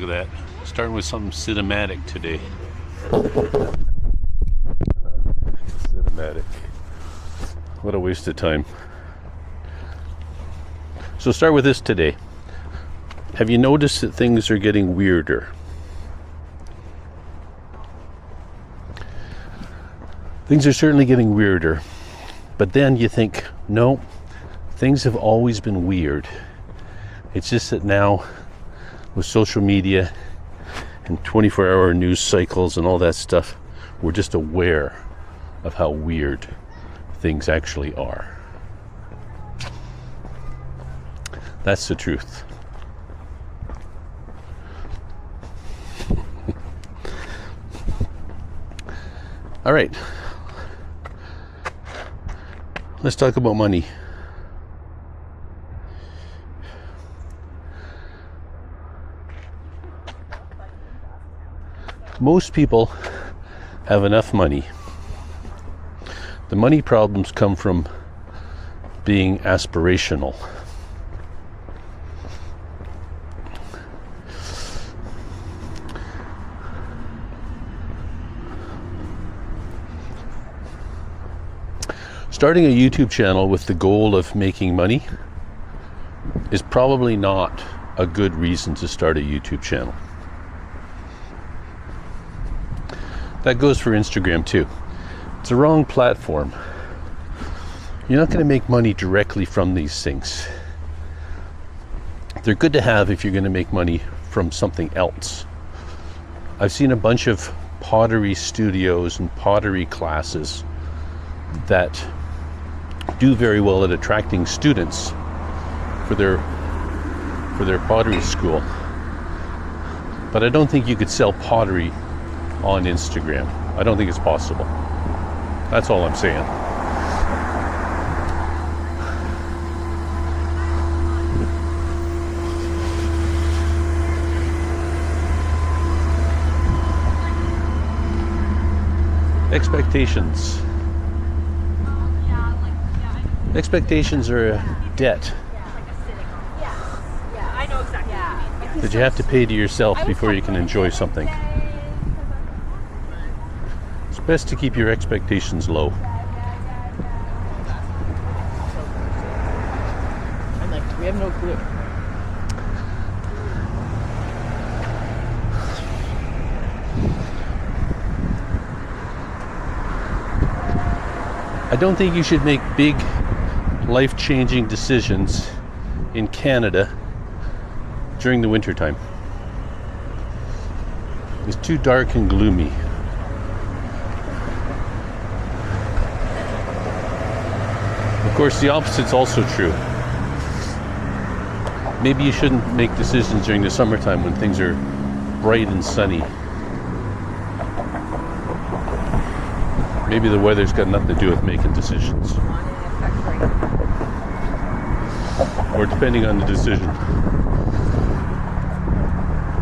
Look at that. Starting with something cinematic today. Cinematic. What a waste of time. So start with this today. Have you noticed that things are getting weirder? Things are certainly getting weirder. But then you think, no, things have always been weird. It's just that now with social media and 24-hour news cycles and all that stuff, we're just aware of how weird things actually are. That's the truth. All right. Let's talk about money. Most people have enough money. The money problems come from being aspirational. Starting a YouTube channel with the goal of making money is probably not a good reason to start a YouTube channel. That goes for Instagram too. It's the wrong platform. You're not going to make money directly from these things. They're good to have if you're going to make money from something else. I've seen a bunch of pottery studios and pottery classes that do very well at attracting students for their pottery school. But I don't think you could sell pottery on Instagram. I don't think it's possible. That's all I'm saying. Expectations. Expectations are a debt that you have to pay to yourself before you can enjoy something. It's best to keep your expectations low. We have no clue. I don't think you should make big life-changing decisions in Canada during the wintertime. It's too dark and gloomy. Of course, the opposite's also true. Maybe you shouldn't make decisions during the summertime when things are bright and sunny. Maybe the weather's got nothing to do with making decisions. Or depending on the decision.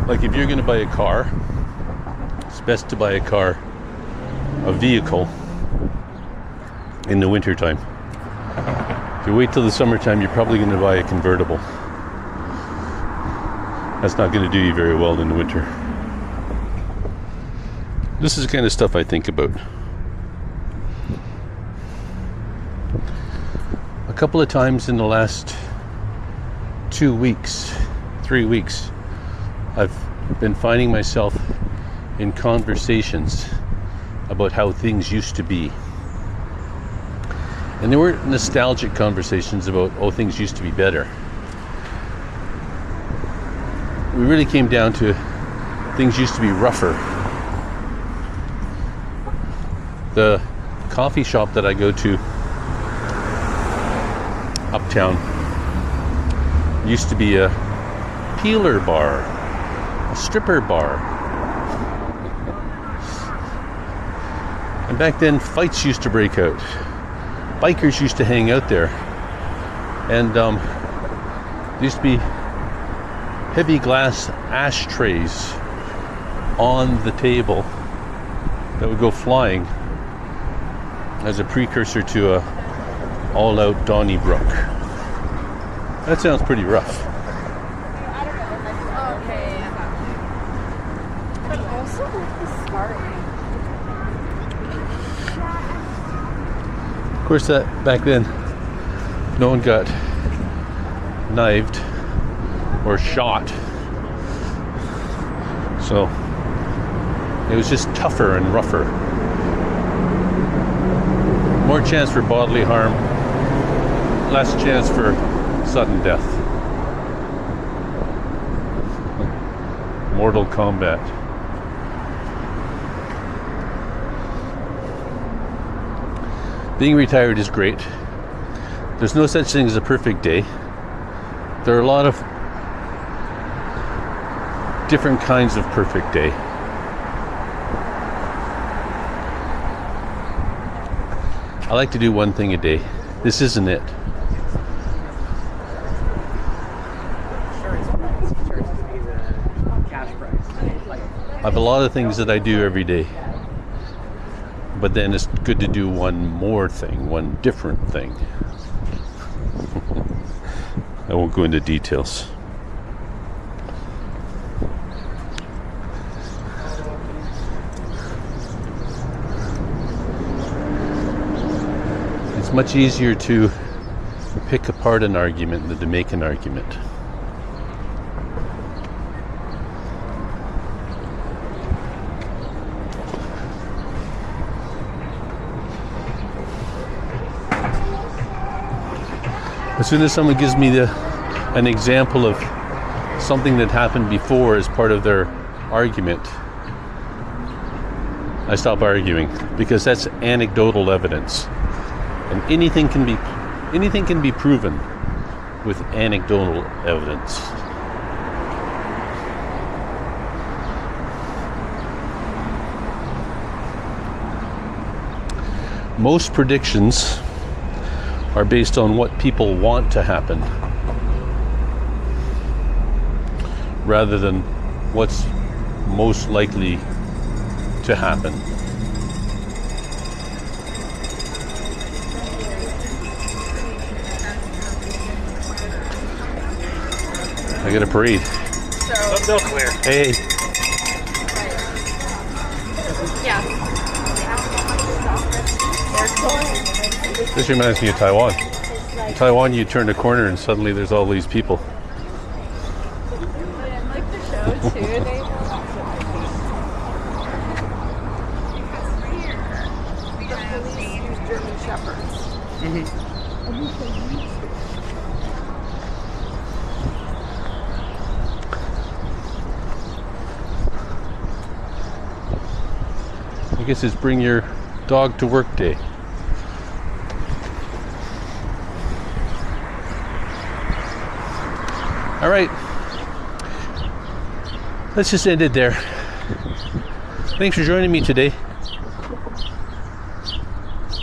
Like if you're going to buy a car, it's best to buy a vehicle in the wintertime. If you wait till the summertime, you're probably going to buy a convertible. That's not going to do you very well in the winter. This is the kind of stuff I think about. A couple of times in the last 2 weeks, 3 weeks, I've been finding myself in conversations about how things used to be. And they weren't nostalgic conversations about, oh, things used to be better. We really came down to things used to be rougher. The coffee shop that I go to uptown used to be a peeler bar, a stripper bar. And back then, fights used to break out. Bikers used to hang out there. And there used to be heavy glass ashtrays on the table that would go flying as a precursor to a all-out Donnybrook. That sounds pretty rough. Of course, that back then, no one got knifed or shot. So it was just tougher and rougher. More chance for bodily harm, less chance for sudden death. Mortal Kombat. Being retired is great. There's no such thing as a perfect day. There are a lot of different kinds of perfect day. I like to do one thing a day. This isn't it. I have a lot of things that I do every day. But then it's good to do one more thing, one different thing. I won't go into details. It's much easier to pick apart an argument than to make an argument. As soon as someone gives me an example of something that happened before as part of their argument, I stop arguing, because that's anecdotal evidence, and anything can be proven with anecdotal evidence. Most predictions are based on what people want to happen rather than what's most likely to happen. I got a parade. So clear. Hey. Yeah. This reminds me of Taiwan. In Taiwan, you turn a corner and suddenly there's all these people. I like the show too. They German shepherds. I guess it's bring your dog to work day. All right, let's just end it there. Thanks for joining me today.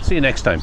See you next time.